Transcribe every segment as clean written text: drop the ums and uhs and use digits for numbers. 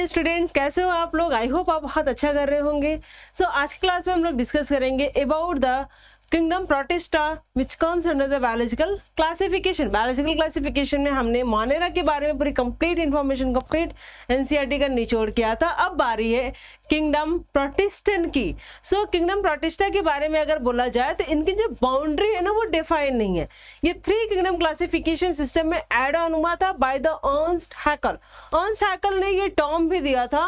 Dear students, कैसे हो आप लोग? आई होप आप बहुत अच्छा कर रहे होंगे। सो आज की क्लास में हम लोग डिस्कस करेंगे about the kingdom protista which comes under the biological classification. Biological classification में हमने मोनेरा के बारे में पूरी कंप्लीट इंफॉर्मेशन, कंप्लीट एनसीईआरटी का निचोड़ किया था। अब बारी है किंगडम प्रोटिस्टन की। सो किंगडम प्रोटिस्टा के बारे में अगर बोला जाए तो इनकी जो बाउंड्री है ना वो डिफाइन नहीं है। ये 3 किंगडम क्लासिफिकेशन सिस्टम में एड ऑन हुआ था bye the Ernst Hückel. Ernst Hückel ने ये टर्म भी दिया था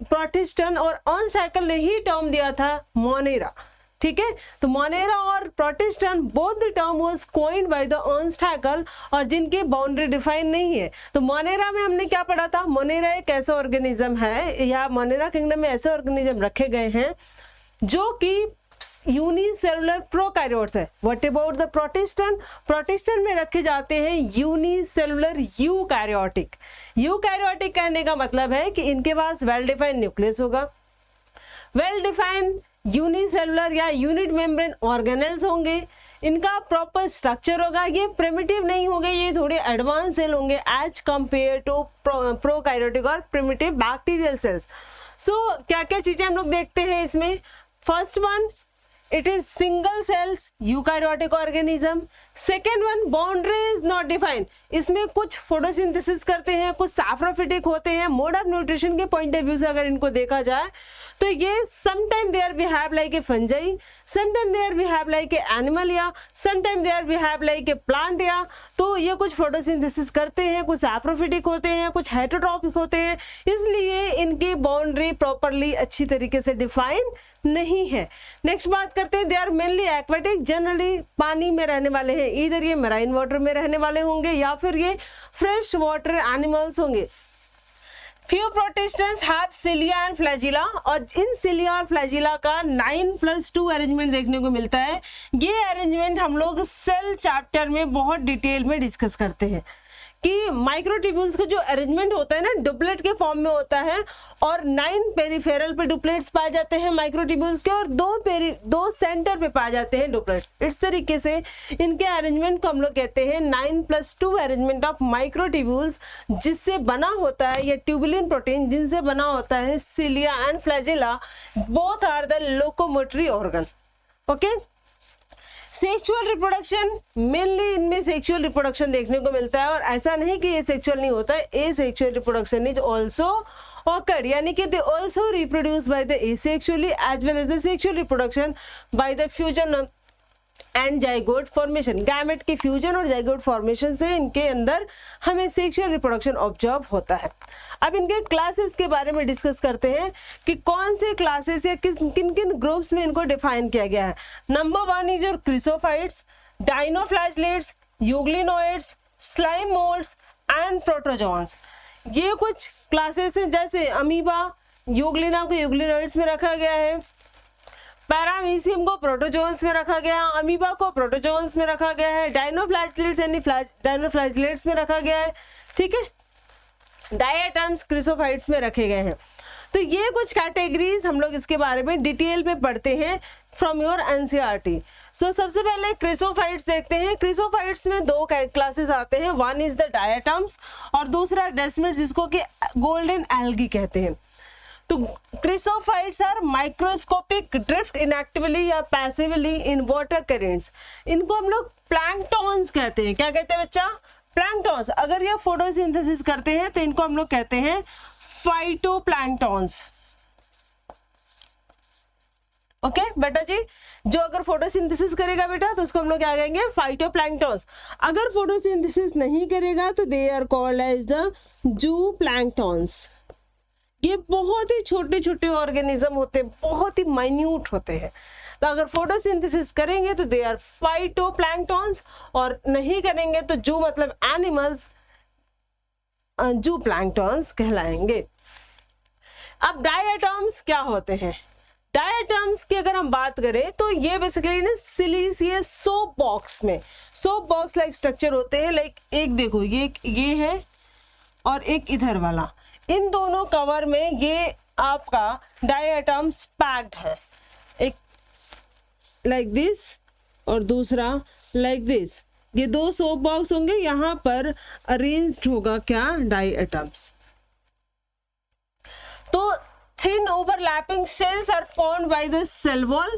प्रोटिस्टन, और अर्नस्ट हैकेल ने ही टर्म दिया था मोनेरा। ठीक है, तो मोनेरा और protistan both the term was coined by the Ernst Haeckel, और जिनकी बाउंड्री डिफाइन नहीं है। तो मोनेरा में हमने क्या पढ़ा था? मोनेरा एक ऐसा ऑर्गेनिज्म है, या मोनेरा किंगडम में ऐसे ऑर्गेनिज्म रखे गए हैं जो कि यूनिसेलुलर प्रोकैरियोट्स है। What about the protistan? Protistan में रखे जाते हैं यूनिसेलुलर यूकैरियोटिक। यूकैरियोटिक कहने का मतलब है कि इनके पास वेल डिफाइंड न्यूक्लियस होगा, वेल डिफाइंड यूनिसेलुलर या यूनिट मेम्ब्रेन ऑर्गेनेल्स होंगे, इनका प्रॉपर स्ट्रक्चर होगा, ये प्रिमिटिव नहीं होंगे, ये थोड़े एडवांस सेल होंगे एज कंपेयर टू प्रोकैरियोटिक और प्रिमिटिव बैक्टीरियल सेल्स। सो क्या क्या चीजें हम लोग देखते हैं इसमें? First one, it is single cells eukaryotic organism. Second one, boundary is not defined. इसमें कुछ फोटोसिंथेसिस करते हैं, कुछ सैप्रोफिटिक होते हैं। मोड ऑफ न्यूट्रिशन के पॉइंट ऑफ व्यू से अगर इनको देखा जाए तो ये sometime there behave like a fungi, sometime there behave like a animal, या sometime there behave like a plant. या तो ये कुछ फोटोसिंथेसिस करते हैं, कुछ सैप्रोफिटिक होते हैं, कुछ हेटेरोट्रॉपिक होते हैं, इसलिए इनकी बाउंड्री प्रॉपरली अच्छी तरीके से डिफाइन नहीं है। नेक्स्ट बात करते हैं, they are mainly aquatic, generally पानी में रहने वाले हैं। इधर ये मराइन वाटर में रहने वाले होंगे या फिर ये फ्रेश वाटर एनिमल्स होंगे। Few protistans have cilia and flagella, और इन सिलिया और फ्लैजिला का 9+2 अरेंजमेंट देखने को मिलता है। ये अरेंजमेंट हम लोग सेल चैप्टर में बहुत डिटेल में डिस्कस करते हैं कि माइक्रोट्यूब्यूल्स का जो अरेंजमेंट होता है ना डुप्लेट के फॉर्म में होता है, और 9 पेरिफेरल पे डुप्लेट्स पाए जाते हैं माइक्रोट्यूब्यूल्स के, और 2 सेंटर पे पाए जाते हैं डुप्लेट्स। इस तरीके से इनके अरेंजमेंट को हम लोग कहते हैं 9+2 अरेंजमेंट ऑफ माइक्रोट्यूब्यूल्स, जिससे बना होता है ये ट्यूबुलिन प्रोटीन, जिनसे बना होता है cilia and flagella. Both are the locomotory organ. Okay, sexual reproduction, mainly इनमें सेक्सुअल रिप्रोडक्शन देखने को मिलता है, और ऐसा नहीं कि ये सेक्सुअल नहीं होता है, asexual reproduction is also occurred, यानी कि they also reproduce by the asexually as well as the sexual reproduction by the fusion and zygote formation. Gamete के फ्यूजन और जाइगोट फॉर्मेशन से इनके अंदर हमें सेक्सुअल रिप्रोडक्शन ऑब्जर्व होता है। अब इनके क्लासेस के बारे में डिस्कस करते हैं कि कौन से क्लासेस या किन किन ग्रुप्स में इनको डिफाइन किया गया है। Number 1 is your chrysophytes, dinoflagellates, euglenoids, slime moulds and protozoans. ये कुछ क्लासेस हैं, जैसे अमीबा, यूग्लिना को यूग्लिनोइड्स में रखा गया है, पैरामीशियम को प्रोटोजोन्स में रखा गया है, अमीबा को प्रोटोजोन्स में रखा गया है, डाइनोफ्लैजेलेट्स यानी डाइनोफ्लैजेलेट्स में रखा गया है। ठीक है, डायटम्स क्रिसोफाइट्स में रखे गए हैं। तो ये कुछ कैटेगरीज हम लोग इसके बारे में डिटेल में पढ़ते हैं फ्रॉम योर एनसीईआरटी। सो सबसे पहले क्रिसोफाइट्स देखते हैं। क्रिसोफाइट्स में 2 क्लासेस आते हैं, वन इज द डायटम्स और दूसरा डेस्मिड्स, जिसको कि गोल्डन एल्गी कहते हैं। तो क्रिसोफाइट्स आर माइक्रोस्कोपिक ड्रिफ्ट इनएक्टिवली या पैसिवली इन वाटर करेंट्स। इनको हम लोग प्लैंकटॉन्स कहते हैं। क्या कहते हैं बच्चा? प्लैंकटॉन्स। अगर ये फोटोसिंथेसिस करते हैं तो इनको हम लोग कहते हैं फाइटोप्लैंक्टॉन्स। ओके बेटा जी, जो अगर फोटोसिंथेसिस करेगा बेटा तो उसको हम लोग क्या कहेंगे? फाइटोप्लैंक्टॉन्स। अगर फोटोसिंथेसिस नहीं करेगा तो they are called as the zooplanktons. ये बहुत ही छोटे छोटे ऑर्गेनिज्म होते हैं, बहुत ही माइन्यूट होते हैं। तो अगर फोटोसिंथेसिस करेंगे तो दे आर फाइटोप्लैंक्टॉन्स, और नहीं करेंगे तो जू मतलब एनिमल्स, जूप्लैंक्टॉन्स कहलाएंगे। अब डायटम्स क्या होते हैं? डायटम्स की अगर हम बात करें तो ये बेसिकली ना सिलिशियस सोप बॉक्स में, सोप बॉक्स लाइक स्ट्रक्चर होते हैं। लाइक एक देखो, ये है और एक इधर वाला, इन दोनों कवर में ये आपका डायटम्स पैक्ड है, एक लाइक दिस और दूसरा लाइक दिस। ये 2 सोप बॉक्स होंगे, यहाँ पर अरेंज्ड होगा क्या? डायटम्स। तो thin overlapping cells are formed by the cell wall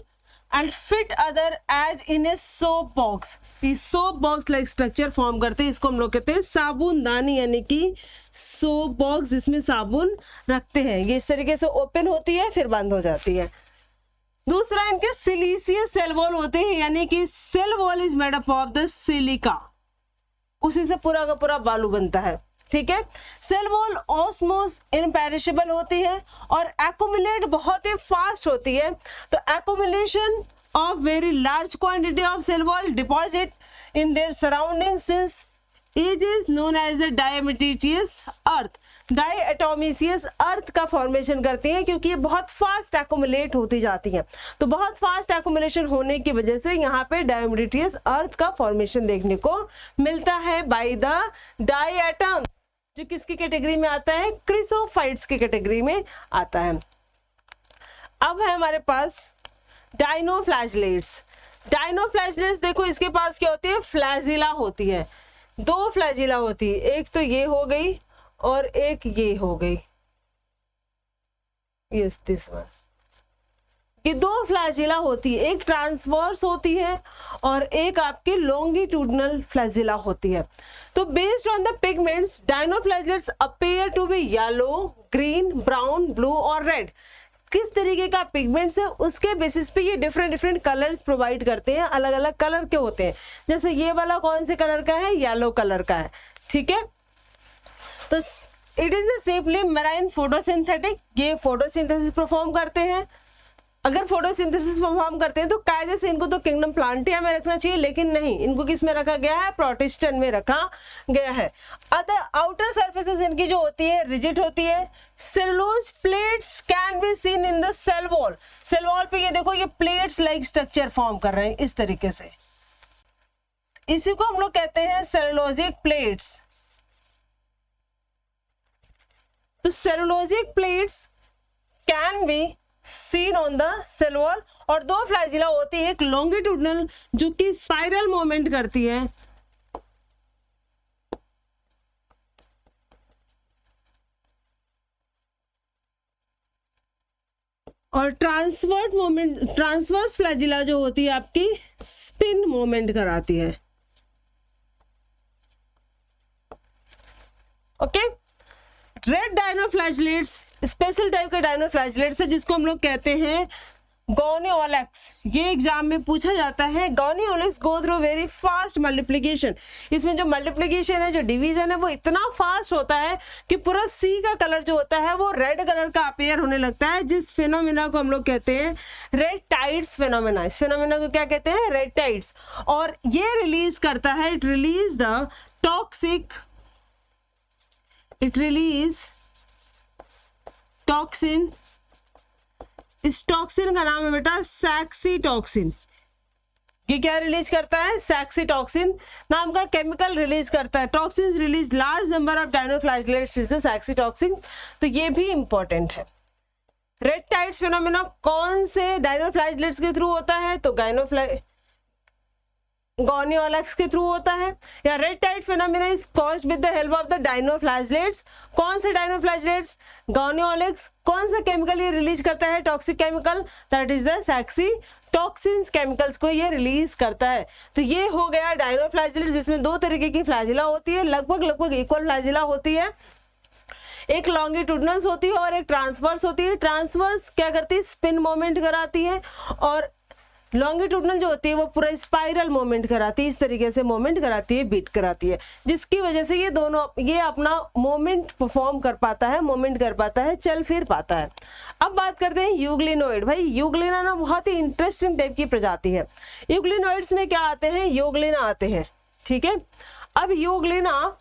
and fit other as in a soap box. ये soap box like structure form करते हैं, इसको हम लोग कहते हैं साबुनदानी, यानी कि soap box जिसमें साबुन रखते हैं। ये इस तरीके से ओपन होती है फिर बंद हो जाती है। दूसरा इनके सिलीसियस सेल वॉल होते हैं, यानी कि cell wall is made up of the silica, उसी से पूरा का पूरा बालू बनता है। ठीक है, सेल वॉल ऑस्मोस इनपेरिशेबल होती है और एक्यूमुलेट बहुत ही फास्ट होती है। तो accumulation of very large quantity of cell wall deposit in their surrounding since as is known as the diatomaceous earth. Diatomaceous earth का फॉर्मेशन करती है क्योंकि ये बहुत फास्ट एक्यूमुलेट होती जाती है। तो बहुत फास्ट एक्यूमुलेशन होने की वजह से यहाँ पे डायमेटिशियस अर्थ का फॉर्मेशन देखने को मिलता है बाय द डायएटम्स, जो किसकी कैटेगरी में आता है? क्रिसोफाइट्स की कैटेगरी में आता है। अब है हमारे पास डायनोफ्लैजिलेट्स। डायनोफ्लैजिलेट्स देखो, इसके पास क्या होती है? फ्लैजिला होती है। दो फ्लैजिला होती है, एक तो ये हो गई और एक ये हो गई। Yes, this one. ये दो फ्लैजिला होती है, एक ट्रांसवर्स होती है और एक आपकी लॉन्गिट्यूडनल फ्लैजिला होती है। तो based on the pigments dinoflagellates appear to be yellow, green, brown, blue और रेड। किस तरीके का पिगमेंट्स है उसके बेसिस पे ये डिफरेंट डिफरेंट कलर्स प्रोवाइड करते हैं, अलग अलग कलर के होते हैं। जैसे ये वाला कौन से कलर का है? येलो कलर का है। ठीक है, तो it is simply marine photosynthetic, ये फोटोसिंथेसिस परफॉर्म करते हैं। अगर फोटोसिंथेसिस परफॉर्म करते हैं तो कायदे से इनको तो किंगडम प्लांटिया में रखना चाहिए, लेकिन नहीं, इनको किस में रखा गया है? प्रोटिस्टन में रखा गया है। अदर आउटर सर्फेसेस इनकी जो होती है रिजिड होती है। Cellulose plates can be seen in the cell wall. Cell wall पे ये देखो, ये प्लेट्स लाइक स्ट्रक्चर फॉर्म कर रहे हैं इस तरीके से, इसी को हम लोग कहते हैं सेलुलोजिक प्लेट्स। तो cellulosic plates can be seen on the cell wall. और दो फ्लैजिला होती है, एक लॉन्गिट्यूडनल जो कि स्पाइरल मूवमेंट करती है, और ट्रांसवर्स फ्लैजिला जो होती है आपकी स्पिन मूवमेंट कराती है। Okay, red dinoflagellates special type के डायनोफ्लैजिलेट्स है जिसको हम लोग कहते हैं गॉनियोलेक्स। ये एग्जाम में पूछा जाता है। Gonyaulax go through very fast multiplication. इसमें जो मल्टीप्लिकेशन है, जो डिवीजन है, वो इतना फास्ट होता है कि पूरा सी का कलर जो होता है वो रेड कलर का अपीयर होने लगता है, जिस फिनोमिना को हम लोग कहते हैं रेड टाइड्स फिनोमिना। इस फिनोमिना को क्या कहते हैं? Red tides. और ये रिलीज करता है, it release the toxic, it release toxin. इस टॉक्सिन का नाम है बेटा सैक्सीटॉक्सिन। ये क्या रिलीज करता है? सैक्सीटॉक्सिन नाम का केमिकल रिलीज करता है। Toxin release large number of dinoflagellates is the saxitoxin. तो ये भी इंपॉर्टेंट है। रेड टाइड्स फिनोमेना कौन से डायनोफ्लैजिलेट्स के थ्रू होता है? तो गॉनियोलेक्स के थ्रू होता है। या red tide phenomena is caused with the help of the dinoflagellates. कौन से डायनोफ्लैजिलेट्स? गॉनियोलेक्स। कौन सा केमिकल ये रिलीज करता है? Toxic chemical, that is the saxitoxins chemicals को ये रिलीज करता है। तो ये हो गया डायनोफ्लैजिलेट्स, जिसमें दो तरीके की फ्लैजिला होती है, लगभग इक्वल फ्लैजिला होती है। एक लॉन्गिट्यूडनल्स होती है और एक ट्रांसवर्स होती है। ट्रांसवर्स क्या करती है? स्पिन मोमेंट कराती है, और लॉन्गिट्यूडनल जो होती है वो पूरा स्पाइरल मूवमेंट कराती है, इस तरीके से मूवमेंट कराती है, बीट कराती है, जिसकी वजह से ये दोनों ये अपना मूवमेंट परफॉर्म कर पाता है, मूवमेंट कर पाता है, चल फिर पाता है। अब बात करते हैं यूग्लिनोइड। भाई यूग्लिना ना बहुत ही इंटरेस्टिंग टाइप की प्रजाति है। यूग्लिनोइड्स में क्या आते हैं? यूग्लिना आते हैं। ठीक है, अब यूग्लिना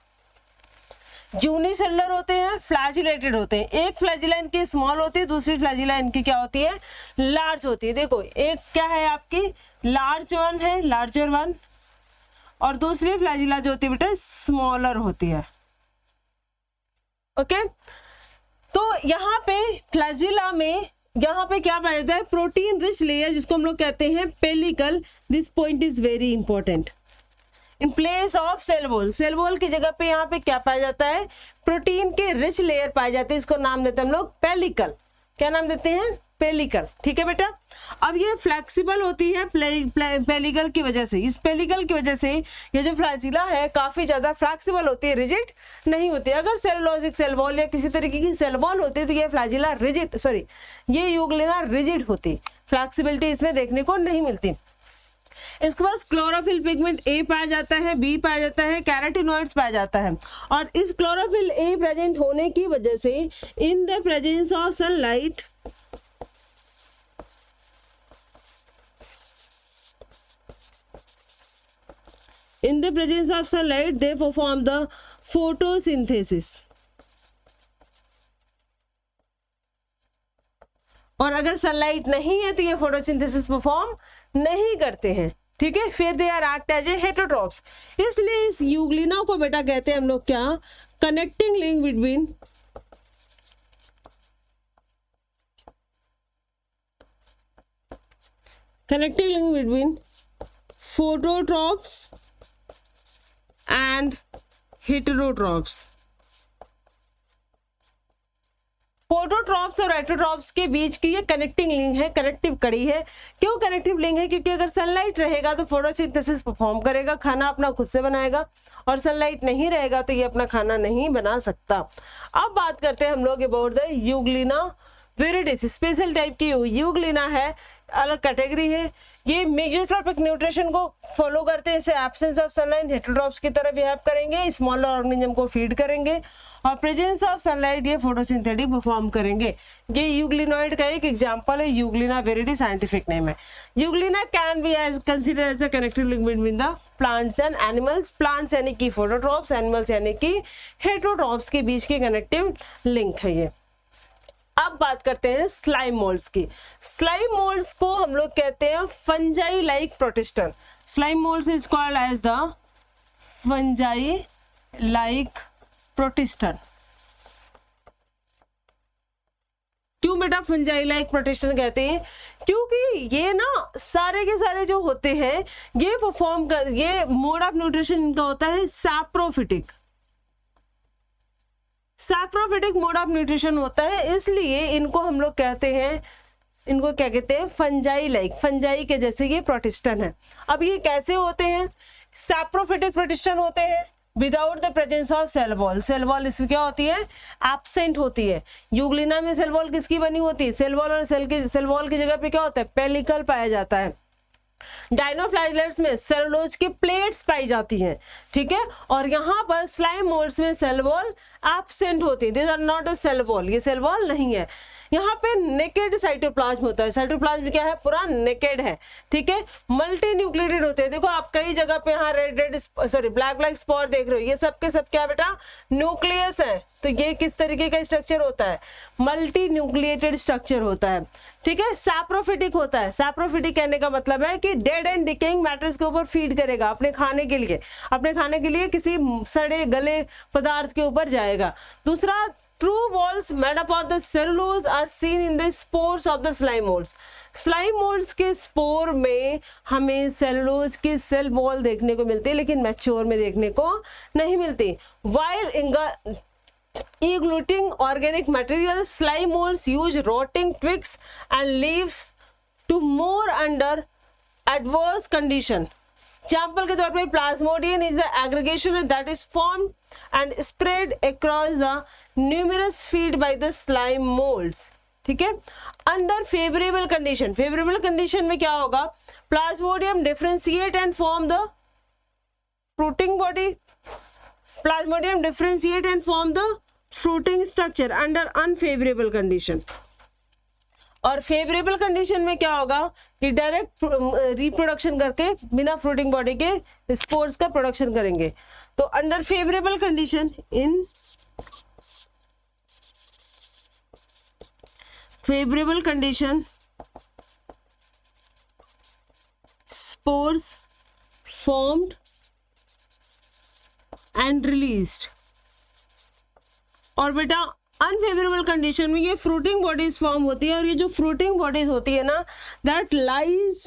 यूनिसेलुलर होते हैं, फ्लैजिलेटेड होते हैं। एक फ्लैजिला इनकी स्मॉल होती है, दूसरी फ्लैजिला इनकी क्या होती है? लार्ज होती है। देखो, एक क्या है आपकी लार्ज वन है, लार्जर वन, और दूसरी फ्लैजिला जो होती है बेटा स्मॉलर होती है। ओके, तो यहाँ पे फ्लैजिला में यहाँ पे क्या पाया जाता है? प्रोटीन रिच लेयर, जिसको हम लोग कहते हैं pellicle. This point is very important. In place of cell wall, cell wall की जगह पे यहाँ पे क्या पाया जाता है, प्रोटीन के रिच लेयर पाए जाते हैं, इसको नाम देते हैं हम लोग पेलिकल। क्या नाम देते हैं, पेलिकल। ठीक है बेटा, अब ये फ्लेक्सिबल होती है पेलिकल की वजह से, इस पेलिकल की वजह से ये जो फ्लैजिला है काफी ज्यादा फ्लेक्सिबल होती है, रिजिड नहीं होती। अगर सेलुलोजिक सेल वॉल या किसी तरीके की सेल वॉल होती है तो ये फ्लैजिला रिजिड, सॉरी ये यूग्लिना रिजिड होती, फ्लेक्सिबिलिटी इसमें देखने को नहीं मिलती। इसके पास क्लोरोफिल पिगमेंट ए पाया जाता है, बी पाया जाता है, कैरोटिनॉइड्स पाया जाता है। और इस क्लोरोफिल ए प्रेजेंट होने की वजह से इन the presence of sunlight they perform the photosynthesis। और अगर सनलाइट नहीं है तो ये फोटोसिंथेसिस परफॉर्म नहीं करते हैं। ठीक है, फिर they are act as a heterotrophs. इसलिए इस यूग्लिना को बेटा कहते हैं हम लोग क्या, connecting link between फोटोट्रॉप्स and heterotrophs. फोटोट्रॉप्स और हेटेरोट्रॉप्स के बीच की ये कनेक्टिंग लिंक है, कनेक्टिव कड़ी है। क्यों कनेक्टिव लिंक है, क्योंकि अगर सनलाइट रहेगा तो फोटोसिंथेसिस परफॉर्म करेगा, खाना अपना खुद से बनाएगा, और सनलाइट नहीं रहेगा तो ये अपना खाना नहीं बना सकता। अब बात करते हैं हम लोग about the Euglena viridis, special type की यूग्लिना है, अलग कैटेगरी है। ये मेसोट्रॉपिक न्यूट्रिशन को फॉलो करते हैं, इसे एब्सेंस ऑफ सनलाइट हेटेरोट्रॉप्स की तरह बिहेव करेंगे, स्मॉलर ऑर्गेनिज्म को फीड करेंगे, और प्रेजेंस ऑफ सनलाइट ये फोटोसिंथेटिक परफॉर्म करेंगे। ये यूग्लिनॉइड का एक एग्जांपल है, यूग्लिना विरिडी साइंटिफिक नेम है। Euglena can be as consider as the connective link between the plants and animals, plants यानी कि फोटोट्रॉप्स, एनिमल्स यानी कि हेटेरोट्रॉप्स के बीच की कनेक्टिव लिंक है ये। अब बात करते हैं स्लाइम मोल्ड्स की। स्लाइम मोल्ड्स को हम लोग कहते हैं fungi like protistan. Slime moulds is called as the fungi like protistan. क्यों बेटा फंजाई लाइक प्रोटिस्टन कहते हैं, क्योंकि ये ना सारे के सारे जो होते हैं ये परफॉर्म कर, ये मोड ऑफ न्यूट्रिशन इनका होता है सैप्रोफिटिक मोड ऑफ न्यूट्रिशन होता है, इसलिए इनको हम लोग कहते हैं, इनको क्या कहते हैं, फंजाई लाइक, फंजाई के जैसे ये प्रोटिस्टन है। अब ये कैसे होते हैं, सैप्रोफिटिक प्रोटिस्टन होते हैं without the presence of cell wall. Cell wall इसमें क्या होती है, एब्सेंट होती है। यूग्लिना में सेल वॉल किसकी बनी होती है, सेल वॉल, और सेल वॉल की जगह पे क्या होता है, पेलिकल पाया जाता है। डायनोफ्लाजेलेट्स में सेलुलोज की प्लेट्स पाई जाती हैं, ठीक है, और यहाँ पर स्लाइम मोल्ड्स में सेल वॉल एब्सेंट होती है, this are not a cell wall, ये सेल वॉल नहीं है। यहाँ पे नेकेड साइटोप्लाज्म होता है, साइटोप्लाज्म क्या है, पूरा नेकेड है, ठीक है, मल्टी न्यूक्लिएटेड होते हैं। देखो आप कई जगह पे यहाँ ब्लैक स्पॉट देख रहे हो, ये सब के सब क्या बेटा, न्यूक्लियस है। तो ये किस तरीके का स्ट्रक्चर होता है, मल्टी न्यूक्लिएटेड स्ट्रक्चर होता है, ठीक है। सैप्रोफिटिक होता है, सैप्रोफिटिक कहने का मतलब है कि डेड एंड डिकेइंग मैटर्स के ऊपर फीड करेगा, अपने खाने के लिए किसी सड़े गले पदार्थ के ऊपर जाएगा। दूसरा, true walls made up of the cellulose are seen in the spores of the slime molds। Slime moulds के स्पोर में हमें सेलुलोज की सेल वॉल देखने को मिलती है, लेकिन मैच्योर में देखने को नहीं मिलती। while eggluting organic material, slime molds use rotting twigs and leaves to more under adverse condition। Example के तौर पर Plasmodium is the aggregation that is formed and spread across the numerous feed by the slime moulds, ठीक है। Under favourable condition में क्या होगा, Plasmodium differentiate and form the fruiting body, Plasmodium differentiate and form the fruiting structure under unfavourable condition. और favourable condition में क्या होगा कि डायरेक्ट रिप्रोडक्शन करके बिना फ्रूटिंग बॉडी के स्पोर्स का प्रोडक्शन करेंगे। तो under favourable condition, in favourable condition spores formed and released. और बेटा अनफेवरेबल कंडीशन में ये फ्रूटिंग बॉडीज फॉर्म होती है, और ये जो फ्रूटिंग बॉडीज होती है ना, that lies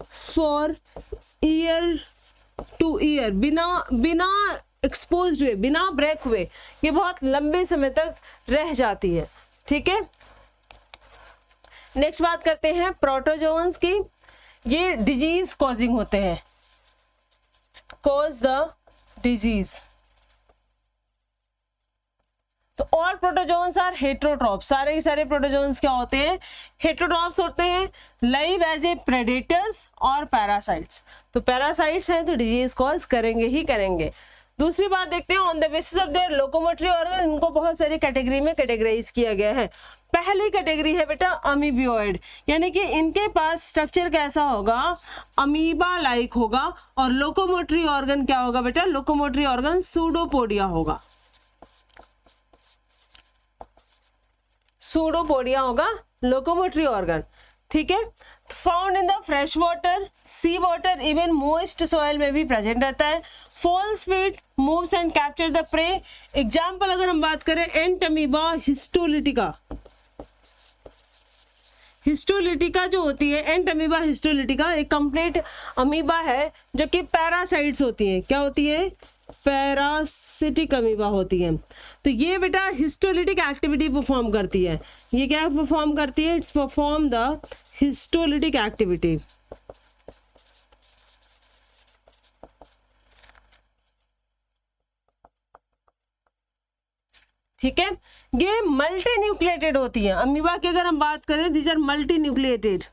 for year 2 year, बिना एक्सपोज हुए, बिना ब्रेक हुए, ये बहुत लंबे समय तक रह जाती है। ठीक है, नेक्स्ट बात करते हैं प्रोटोजोन्स की। ये डिजीज कॉजिंग होते हैं, कॉज द डिजीज। तो ऑल प्रोटोजोन्स आर हेट्रोट्रॉप्स, सारे के सारे प्रोटोजोन्स क्या होते हैं? हेट्रोट्रॉप्स होते हैं, लाइव एज ए प्रेडेटर्स और पैरासाइट्स। तो पैरासाइट्स हैं तो डिजीज कॉज करेंगे ही करेंगे। दूसरी बात देखते हैं, on the basis of their locomotory organ, इनको बहुत सारी कैटेगरी में कैटेगराइज किया गया है। पहली कैटेगरी है बेटा अमीबियोइड, यानी कि इनके पास स्ट्रक्चर कैसा होगा? अमीबा लाइक होगा। और लोकोमोटरी ऑर्गन क्या होगा बेटा? लोकोमोटरी ऑर्गन सूडोपोडिया होगा, सूडोपोडिया होगा लोकोमोटरी ऑर्गन। ठीक है, found in the fresh water, sea water, even moist soil में भी प्रेजेंट रहता है। False feet, moves and capture the prey. Example अगर हम बात करें, एंट अमीबा हिस्टोलिटिका, हिस्टोलिटिका जो होती है, एंट अमीबा हिस्टोलिटिका एक कंप्लीट अमीबा है जो कि पैरासाइट्स होती है। क्या होती है? पैरासिटिक अमीबा होती है। तो ये बेटा हिस्टोलिटिक एक्टिविटी परफॉर्म करती है। ये क्या परफॉर्म करती है? It's perform the histolytic activity. ठीक है, ये मल्टी न्यूक्लिएटेड होती है। अमीबा की अगर हम बात करें, दीज आर मल्टी न्यूक्लिएटेड,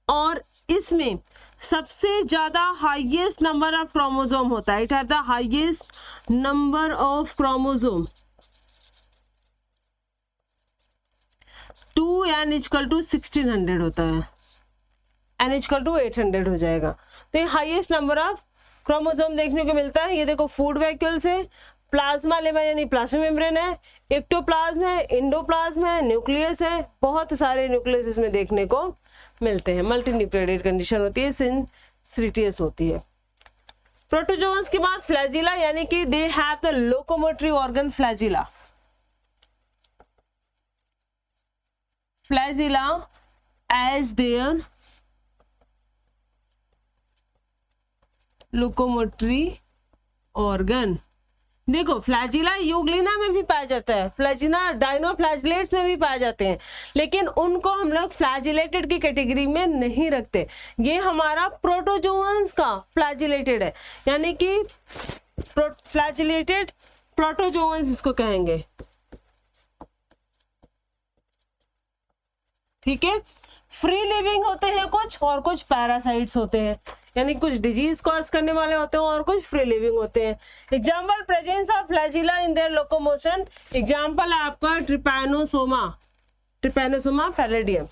और इसमें सबसे ज्यादा हाईएस्ट नंबर ऑफ क्रोमोसोम होता है। It have the highest number of chromosome, 2n = 1600 होता है, n = 800 हो जाएगा। तो ये हाईएस्ट नंबर ऑफ क्रोमोसोम देखने को मिलता है। ये देखो फूड वैक्यूल्स है, प्लाज्मा लेमा यानी प्लाज्मा मेम्ब्रेन है, एक्टोप्लाज्म है, इंडोप्लाज्म है, न्यूक्लियस है, बहुत सारे न्यूक्लियस इसमें देखने को मिलते हैं। मल्टी न्यूक्लिएटेड कंडीशन होती है, सिंसिटियस होती है। प्रोटोजोन्स के बाद फ्लैजिला, यानी कि they have the locomotory organ flagella. Flagella as their locomotory organ. देखो फ्लैजिला यूग्लिना में भी पाया जाता है, फ्लैजिला डाइनोफ्लैजिलेट्स में भी पाए जाते हैं, लेकिन उनको हम लोग फ्लैजिलेटेड की कैटेगरी में नहीं रखते। ये हमारा प्रोटोजोन्स का फ्लैजिलेटेड है, यानी कि फ्लैजिलेटेड प्रोटोजोन्स इसको कहेंगे। ठीक है, फ्री लिविंग होते हैं कुछ, और कुछ पैरासाइट्स होते हैं, यानी कुछ डिजीज कॉज करने वाले होते हैं और कुछ फ्री लिविंग होते हैं। Example presence of flagella in their locomotion, example है आपका ट्रिपैनोसोमा, ट्रिपैनोसोमा पैलेडियम।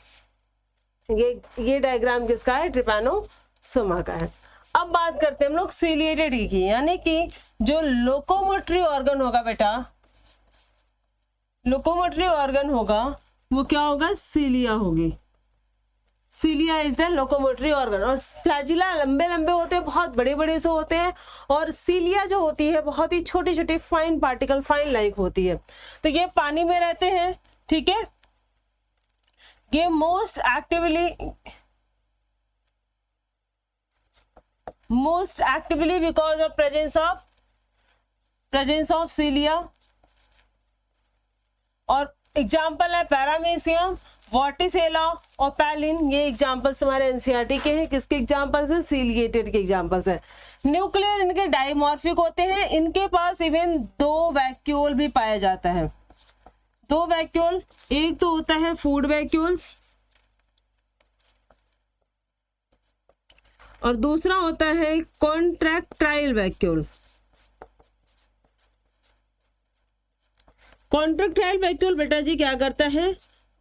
ये डायग्राम किसका है? ट्रिपैनोसोमा का है। अब बात करते हैं हम लोग सीलिएटेड की, यानी कि जो लोकोमोटरी ऑर्गन होगा बेटा, लोकोमोटरी ऑर्गन होगा वो क्या होगा? सीलिया होगी। सीलिया इज द लोकोमोटरी ऑर्गन। और फ्लैजिला लंबे लंबे होते हैं, बहुत बड़े बड़े से होते हैं, और सीलिया जो होती है बहुत ही छोटी छोटी फाइन पार्टिकल, फाइन लाइक होती है। तो ये पानी में रहते हैं। ठीक है, ये most actively because of presence of सीलिया। और एग्जाम्पल है पैरामीशियम, वॉटिसेला और पैलिन। ये एग्जाम्पल्स तुम्हारे एनसीईआरटी के हैं। किसके एग्जाम्पल्स हैं? सीलिएटेड के एग्जाम्पल्स हैं। न्यूक्लियर इनके डाइमॉर्फिक होते हैं, इनके पास इवन 2 वैक्यूल भी पाया जाता है। 2 वैक्यूल, एक तो होता है फूड वैक्यूल्स और दूसरा होता है कॉन्ट्रैक्टाइल वैक्यूल। कॉन्ट्रैक्टाइल वैक्यूल बेटा जी क्या करता है?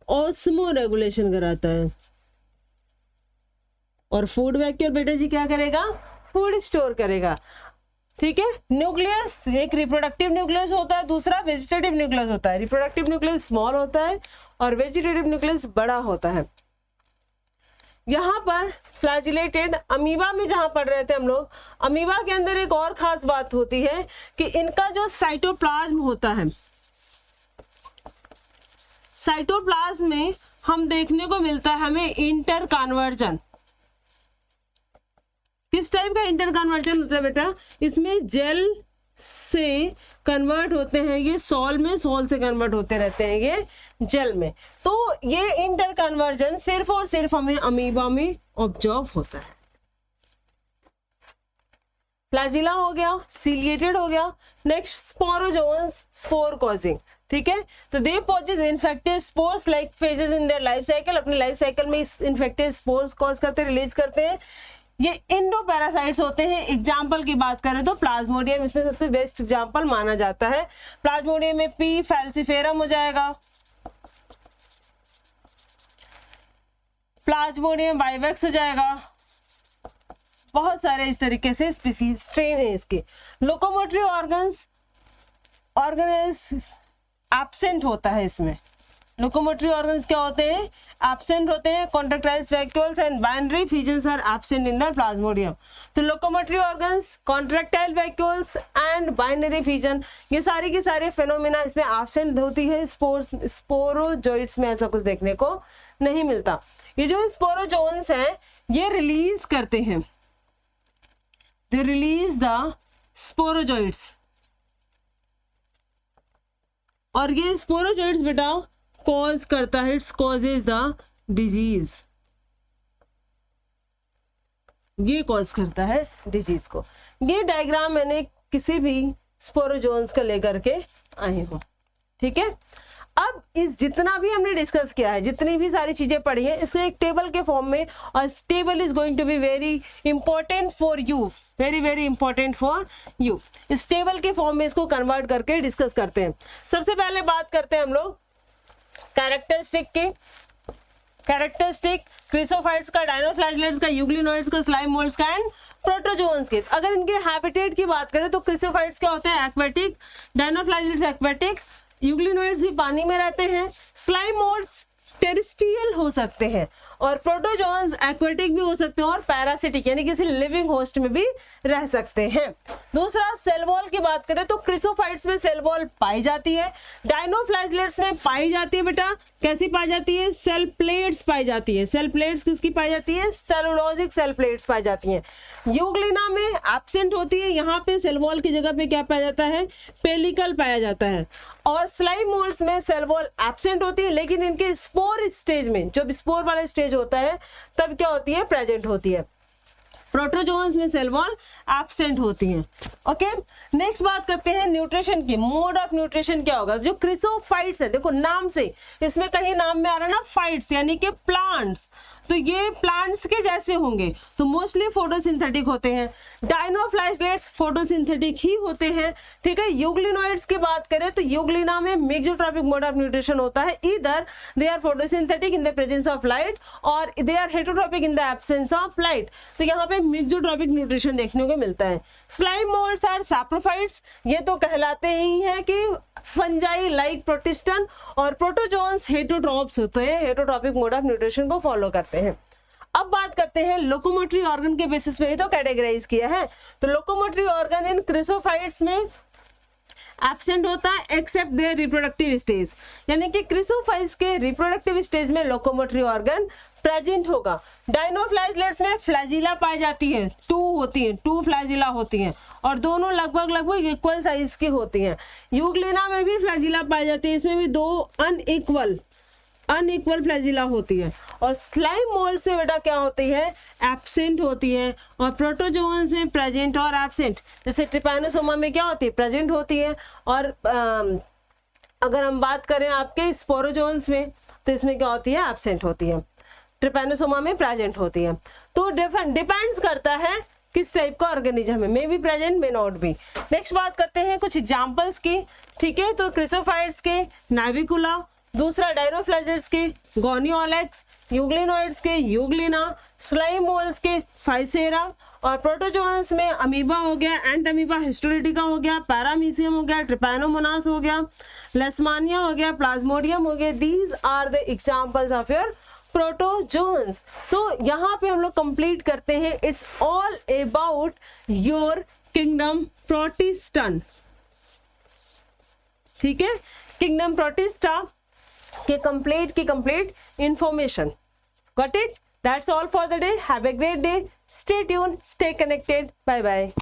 ऑस्मो रेगुलेशन कराता है। और फूड वैक्यूल बेटा जी क्या करेगा? फूड स्टोर करेगा। ठीक है, न्यूक्लियस एक रिप्रोडक्टिव न्यूक्लियस होता है, दूसरा वेजिटेटिव न्यूक्लियस होता है। रिप्रोडक्टिव न्यूक्लियस स्मॉल होता है और वेजिटेटिव न्यूक्लियस बड़ा होता है। यहाँ पर फ्लैजिलेटेड अमीबा में जहां पढ़ रहे थे हम लोग, अमीबा के अंदर एक और खास बात होती है कि इनका जो साइटोप्लाज्म होता है, साइटोप्लाज्म में हम देखने को मिलता है हमें इंटर कन्वर्जन। किस टाइप का इंटर कन्वर्जन होता है बेटा, इसमें जेल से कन्वर्ट होते हैं ये सॉल में, सॉल से कन्वर्ट होते रहते हैं ये जेल में। तो ये इंटर कन्वर्जन सिर्फ और सिर्फ हमें अमीबा में ऑब्जर्व होता है। फ्लैजिला हो गया, सीलिएटेड हो गया। नेक्स्ट स्पोरोजोन्स, स्पोर कॉजिंग, ठीक है। तो they possess infected spores like phases in their life cycle, अपने लाइफ साइकिल में इन्फेक्टेड स्पोर्स कॉज करते, रिलीज करते हैं। ये इंडो पैरासाइट्स होते हैं। एग्जाम्पल की बात करें तो प्लाज्मोडियम इसमें सबसे बेस्ट एग्जाम्पल माना जाता है। प्लाज्मोडियम में पी फैल्सिफेरम हो जाएगा, प्लाज्मोडियम वाइवेक्स हो जाएगा, बहुत सारे इस तरीके से स्पीसीज स्ट्रेन है इसके। लोकोमोटरी ऑर्गन्स एब्सेंट होता है इसमें। लोकोमोटरी ऑर्गन्स क्या होते हैं, एब्सेंट होते हैं। Contractile vacuoles and binary fusions are absent in the plasmodium. तो locomotory organs, contractile vacuoles and binary fusion, ये सारी की सारे फेनोमेना इसमें एब्सेंट होती है। स्पोरोजोइट्स में ऐसा कुछ देखने को नहीं मिलता। ये जो स्पोरोजोन्स हैं ये रिलीज करते हैं, they release the sporozoites, और ये स्पोरोजोइट्स बेटा कॉज करता है, इट्स कॉजेज द डिजीज, ये कॉज करता है डिजीज को। ये डायग्राम मैंने किसी भी स्पोरोजोन्स का लेकर के आई हूं, ठीक है। अब इस जितना भी हमने डिस्कस किया है, जितनी भी सारी चीजें पढ़ी है, इसको एक टेबल के फॉर्म में, और table is going to be very important for you, very very important for you. इस टेबल के फॉर्म में इसको कन्वर्ट करके डिस्कस करते हैं। सबसे पहले बात करते हैं हम लोग कैरेक्टरिस्टिक की। कैरेक्टरिस्टिक क्रिसोफाइट्स का, डायनोफ्लैजिलेट्स का, यूग्लिनोइड्स का, स्लाइम मोल्ड्स का एंड प्रोटोजोन्स के। अगर इनके हैबिटेट की बात करें तो क्रिसोफाइट्स क्या होते हैं, एक्वेटिक, डायनोफ्लैजिलेट्स एक्वेटिक, यूग्लिनोइड्स भी पानी में रहते हैं, स्लाइम मोल्ड्स टेरेस्ट्रियल हो सकते हैं, और प्रोटोजोन्स एक्वेटिक भी हो सकते हैं और पैरासिटिक यानी किसी लिविंग होस्ट में भी रह सकते हैं। दूसरा, सेल वॉल की बात करें तो क्रिसोफाइट्स में सेल वॉल पाई जाती है, डायनोफ्लैजिलेट्स में पाई जाती है बेटा, कैसी पाई जाती है, सेल प्लेट्स पाई जाती है। सेल प्लेट्स किसकी पाई जाती है, सेलुलोजिक सेल प्लेट्स पाई जाती हैं। यूग्लिना में एब्सेंट होती है, यहाँ पे सेल वॉल की जगह पे क्या पाया जाता है, पेलिकल पाया जाता है। और स्लाइम मोल्ड्स में सेल वॉल एब्सेंट होती है, लेकिन इनके स्पोर स्टेज में, जब स्पोर वाला स्टेज होता है तब क्या होती है, प्रेजेंट होती है। प्रोटोजोन्स में सेल वॉल एब्सेंट होती हैं। ओके, नेक्स्ट बात करते हैं न्यूट्रिशन की। मोड ऑफ न्यूट्रिशन क्या होगा, जो क्रिसोफाइट्स है, देखो नाम से, इसमें कहीं नाम में आ रहा है ना फाइट्स यानी कि प्लांट्स, तो ये प्लांट्स के जैसे होंगे, तो मोस्टली फोटोसिंथेटिक होते हैं। डायनोफ्लैजिलेट्स फोटोसिंथेटिक ही होते हैं, ठीक है। यूग्लिनोइड्स की बात करें तो यूग्लिना में मेसोट्रॉपिक मोड ऑफ न्यूट्रिशन होता है, either they are photosynthetic in the presence of light और they are heterotrophic in the absence of light. तो यहाँ पे मेसोट्रॉपिक न्यूट्रिशन देखने को मिलता है। स्लाइम मोल्ड्स आर सैप्रोफाइट्स, ये तो कहलाते ही हैं कि फंजाई लाइक प्रोटिस्टन, और प्रोटोजोन्स हेटेरोट्रॉप्स होते हैं, हेटेरोट्रॉपिक मोड ऑफ न्यूट्रिशन को फॉलो करते हैं। अब बात करते हैं लोकोमोटरी ऑर्गन के बेसिस पे ही तो कैटेगराइज किया है। तो लोकोमोटरी ऑर्गन इन क्रिसोफाइट्स में एब्सेंट होता है एक्सेप्ट देयर रिप्रोडक्टिव स्टेज, यानी कि क्रिसोफाइट्स के रिप्रोडक्टिव स्टेज में लोकोमोटरी ऑर्गन प्रेजेंट होगा। डायनोफ्लैजिलेट्स में फ्लैजिला पाई जाती है, 2 होती हैं, 2 फ्लैजिला होती हैं, और दोनों लगभग इक्वल साइज की होती हैं। यूग्लिना में भी फ्लैजिला पाई जाती है, इसमें भी 2 अनइक्वल फ्लैजिला होती है। और स्लाइम मोल्ड्स में बेटा क्या होती है, एब्सेंट होती है, और प्रोटोजोन्स में प्रेजेंट और एब्सेंट। जैसे ट्रिपैनोसोमा में क्या होती है, प्रेजेंट होती है, और अगर हम बात करें आपके स्पोरोजोन्स में तो इसमें क्या होती है, एब्सेंट होती है। ट्रिपैनोसोमा में प्रेजेंट होती है। तो डिपेंड्स करता है किस टाइप का ऑर्गेनिज्म है, may be present may not be. Next बात करते हैं कुछ एग्जांपल्स की, ठीक है। तो क्रिसोफाइट्स के नाविकुला, दूसरा डायनोफ्लैजिलेट्स के गोनियोलेक्स, यूग्लिनोइड्स के यूग्लिना, स्लाइम मोल्ड्स के फाइसेरा, और प्रोटोजोन्स में अमीबा हो गया, एंट अमीबा हिस्टोलिटिका हो गया, पैरामीसियम हो गया, ट्रिपैनोमोनास हो गया, लेशमानिया हो गया, प्लाज्मोडियम हो गया। These are the examples of your protozoans. So यहाँ पे हम लोग कंप्लीट करते हैं, it's all about your kingdom protistan, ठीक है। किंगडम प्रोटिस्टा के complete information, got it. That's all for the day. Have a great day. Stay tuned, stay connected. Bye bye.